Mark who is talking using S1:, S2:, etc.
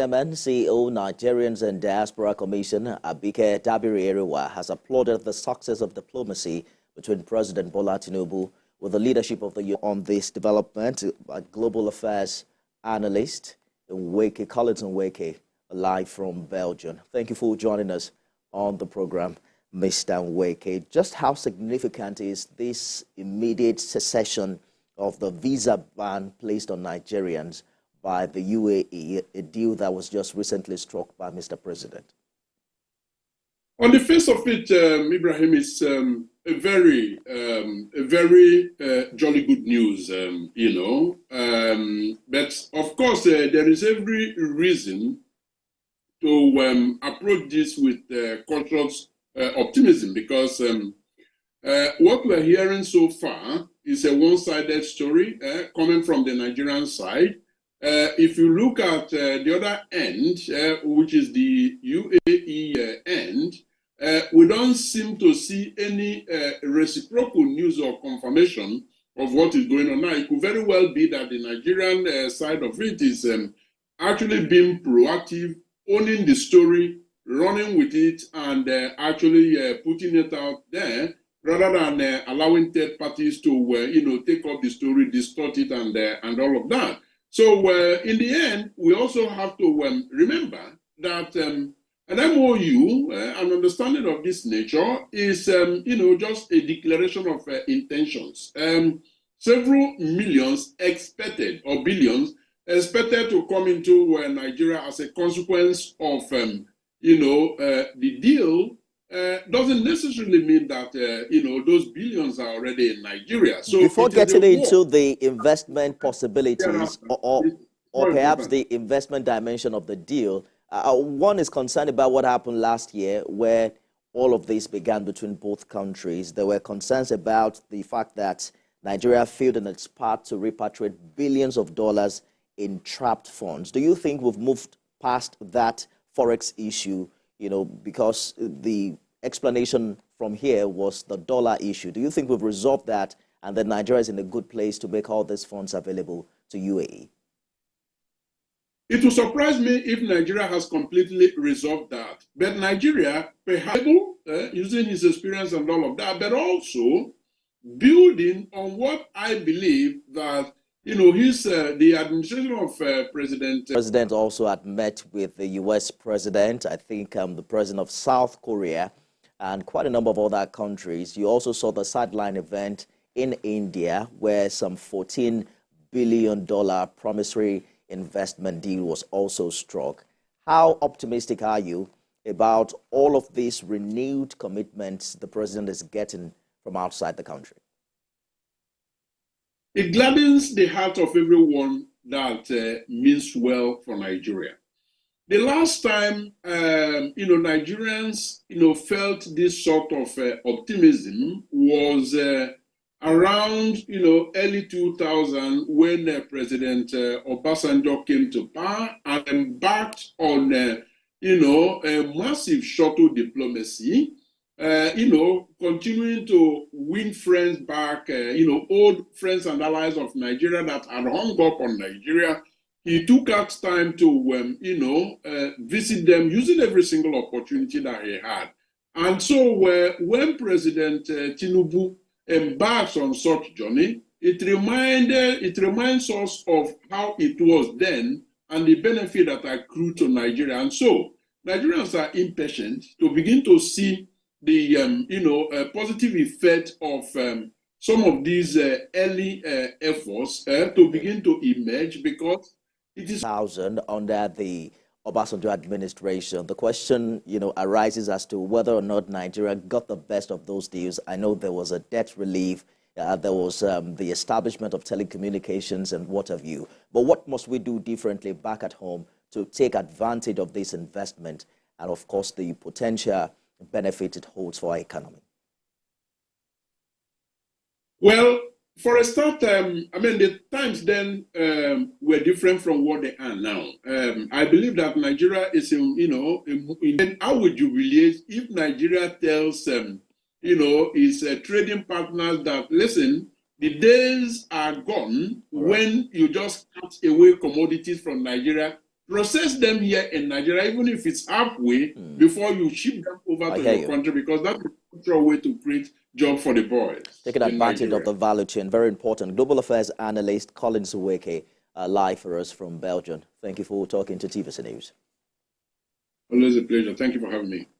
S1: Chairman, CEO, Nigerians and Diaspora Commission, Abike Dabiri-Erewa, has applauded the success of diplomacy between President Bola Tinubu with the leadership of the UN on this development. A global affairs analyst, Collins Nweke, live from Belgium. Thank you for joining us on the program, Mr. Nweke. Just how significant is this immediate cessation of the visa ban placed on Nigerians by the UAE, a deal that was just recently struck by Mr. President?
S2: On the face of it, Ibrahim, it's a very jolly good news, but of course, there is every reason to approach this with cautious optimism, because what we're hearing so far is a one-sided story coming from the Nigerian side. If you look at the other end, which is the UAE end, we don't seem to see any reciprocal news or confirmation of what is going on now. It could very well be that the Nigerian side of it is actually being proactive, owning the story, running with it, and actually putting it out there, rather than allowing third parties to take up the story, distort it, and all of that. So in the end, we also have to remember that an MOU, an understanding of this nature, is just a declaration of intentions. Several millions expected, or billions, expected to come into Nigeria as a consequence of the deal. Doesn't necessarily mean that those billions are already in Nigeria. So
S1: before getting into the investment possibilities, or perhaps the investment dimension of the deal, one is concerned about what happened last year, where all of this began between both countries. There were concerns about the fact that Nigeria failed in its part to repatriate billions of dollars in trapped funds. Do you think we've moved past that forex issue? Because the explanation from here was the dollar issue. Do you think we've resolved that and that Nigeria is in a good place to make all these funds available to UAE?
S2: It will surprise me if Nigeria has completely resolved that. But Nigeria, perhaps, using his experience and all of that, but also building on what I believe that the administration of
S1: President also had met with the U.S. president, I think the president of South Korea, and quite a number of other countries. You also saw the sideline event in India, where some $14 billion promissory investment deal was also struck. How optimistic are you about all of these renewed commitments the president is getting from outside the country?
S2: It gladdens the heart of everyone that means well for Nigeria. The last time, Nigerians, felt this sort of optimism was around, early 2000, when President Obasanjo came to power and embarked on, a massive shuttle diplomacy. Continuing to win friends back, old friends and allies of Nigeria that had hung up on Nigeria. He took out time to, visit them using every single opportunity that he had. And so when President Tinubu embarks on such journey, it reminds us of how it was then and the benefit that accrued to Nigeria. And so Nigerians are impatient to begin to see the positive effect of some of these early efforts to begin to emerge, because it is
S1: under the Obasanjo administration. The question arises as to whether or not Nigeria got the best of those deals. I know there was a debt relief, there was the establishment of telecommunications and what have you. But what must we do differently back at home to take advantage of this investment and, of course, the potential benefit it holds for our economy?
S2: Well, for a start, the times then were different from what they are now. I believe that Nigeria is, how would you relate if Nigeria tells, its trading partners that, listen, the days are gone when you just cut away commodities from Nigeria process them here in Nigeria, even if it's halfway, before you ship them over to your country, because that's a natural way to create jobs for the boys.
S1: Taking advantage of the value chain, very important. Global Affairs analyst Colin Suweke, live for us from Belgium. Thank you for talking to TVC News.
S2: Always a pleasure. Thank you for having me.